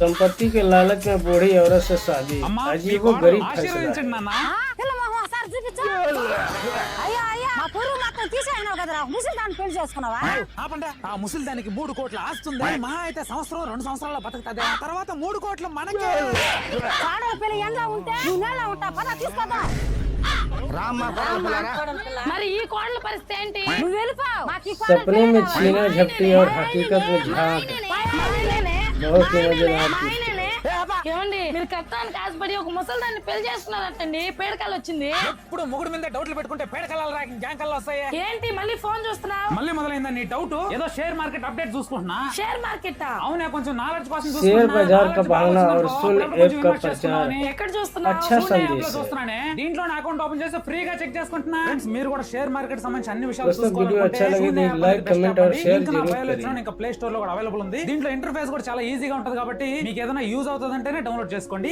संपत्ति के लालच में बूढ़ी औरत से शादी, अजीब व गरीब फैसला। ముసలి దానికి 3 కోట్ల ఆస్తుంది. మహా అయితే సంవత్సరం 2 సంవత్సరాల బతుకుతుంది. ఆ తర్వాత 3 కోట్లు మనకే. మరి ఈ కోడల పరిస్థితి ఏంటి? सपने में छीना झपटी और हकीकत में झांक, बहुत ही मजेदार चीज। ఏమండి మీరు కట్టానికి ఆశపడి ఒక ముసలిదాన్ని పెళ్లి చేసుకున్నారంటండి, పేడకాలు వచ్చింది. ఎప్పుడు మొగుడు మీద డౌట్లు పెట్టుకుంటే పేడకల్లాలు రాకి గ్యాంకల్లా వస్తాయి. ఏంటి మళ్ళీ ఫోన్ చూస్తున్నావు? మళ్ళీ మొదలైందా నీ డౌట్? ఏదో షేర్ మార్కెట్ అప్డేట్ చూసుకుంటున్నా. Share market? అవునే, కొంచెం నాలెడ్జ్ కోసం शेयर చూసుకుంటున్నా. बाजार का बहाना और सुन ऐप का प्रचार, ఎక్కడ చూస్తున్నావు? अच्छा संदेश है। చూస్తున్నానే. దీంట్లో నా అకౌంట్ ఓపెన్ చేసి ఫ్రీగా చెక్ చేసుకుంటున్నా. ఫ్రెండ్స్, మీరు కూడా షేర్ మార్కెట్ సంబంధించి అన్ని విషయాలు दोस्तों वीडियो अच्छा लगे तो लाइक कमेंट और शेयर जरूर करें। ఇంకా ప్లే స్టోర్ లో కూడా అవైలబుల్ ఉంది. దీంట్లో ఇంటర్ఫేస్ కూడా చాలా ఈజీగా ఉంటది కాబట్టి మీకు ఏదైనా యూజ్ అవుతుందంటేనే డౌన్లోడ్ చేసుకోండి.